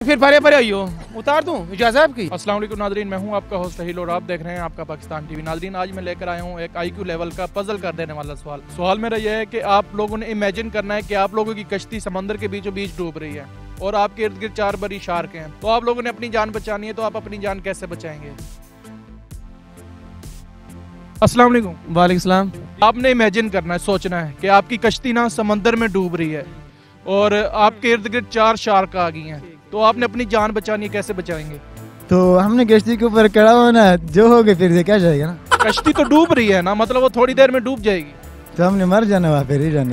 फिर भरे भरे आइयो उतार दूं, इजाज़त है आपकी। अस्सलाम वालेकुम नाज़रीन, मैं हूं आपका होस्ट हिल और आप देख रहे हैं आपका पाकिस्तान टीवी। नाज़रीन, आज मैं लेकर आया हूं एक IQ लेवल का पजल कर देने वाला सवाल मेरा यह है कि आप लोगों ने इमेजिन करना है कि आप लोगों की कश्ती समंदर के बीचों बीच डूब रही है और आपके इर्द गिर्द 4 बड़ी शार्क हैं। तो आप लोगों ने अपनी जान बचानी है, तो आप अपनी जान कैसे बचाएंगे? अस्सलाम वालेकुम। वालेकुम सलाम। आपने इमेजिन करना है, सोचना है कि आपकी कश्ती ना समंदर में डूब रही है और आपके इर्द गिर्द 4 शार्क आ गई हैं, तो आपने अपनी जान बचानी है, कैसे बचाएंगे? तो हमने कश्ती के ऊपर खड़ा होना है, जो हो गए फिर से क्या जाएगा ना। कश्ती तो डूब रही है ना, मतलब वो थोड़ी देर में डूब जाएगी। तो हमने मर जाना वहाँ फिर ही जाने।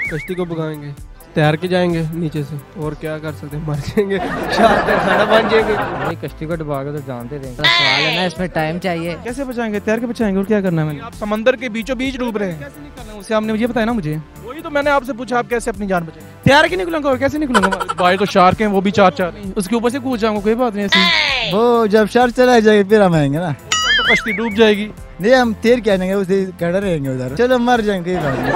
कश्ती को भगाएंगे, तैर के जाएंगे नीचे से, और क्या कर सकते हैं, मर जाएंगे, खाना बन जाएंगे। कश्ती को डुबा के तो जानते रहेंगे। सवाल है ना, इसमें टाइम चाहिए। कैसे बचाएंगे? तैर के बचाएंगे, और क्या करना है? मैंने आप समंदर के बीचों बीच डूब रहे हैं, कैसे निकलना है उससे आपने मुझे बताया ना। मुझे वही तो मैंने आपसे पूछा, आप कैसे अपनी जान बचाएंगे? तैर के निकलूंगा, और कैसे निकलूंगा? भाई तो शार्क हैं, वो भी 4 उसके ऊपर से कूद जाऊंगा, कोई बात नहीं ऐसी। वो जब शर चला जाएगा फिर हम आएंगे ना, तो कश्ती डूब जाएगी। नहीं हम तैर के आएंगे, उसे खड़े रहेंगे उधर, चलो मर जाएंगे, कोई बात नहीं।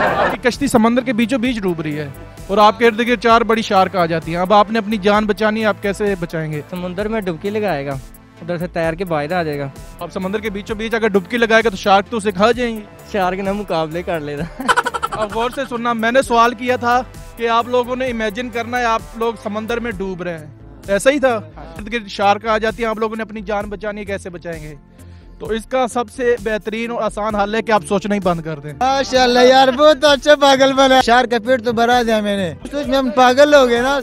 आपकी कश्ती समंदर के बीचों बीच डूब रही है और आपके इर्द गिर्द 4 बड़ी शार्क आ जाती हैं। अब आपने अपनी जान बचानी है, आप कैसे बचाएंगे? समुद्र में डुबकी लगाएगा, उधर से तैर के बाहर आ जाएगा। आप समंदर के बीचों बीच अगर डुबकी लगाएगा तो शार्क तो उसे खा जाएंगे। शार्क ना मुकाबले कर लेगा। अब गौर से सुनना, मैंने सवाल किया था कि आप लोगों ने इमेजिन करना है आप लोग समंदर में डूब रहे हैं, ऐसा ही था। इर्द गिर्द शार्क आ जाती है, आप लोगों ने अपनी जान बचानी है, कैसे बचाएंगे? तो इसका सबसे बेहतरीन और आसान हल है कि आप सोचना ही बंद कर दें। माशाल्लाह यार, बहुत अच्छा पागल बना। शार्क का पेट तो भरा दिया मैंने, उसमें हम पागल हो गए ना।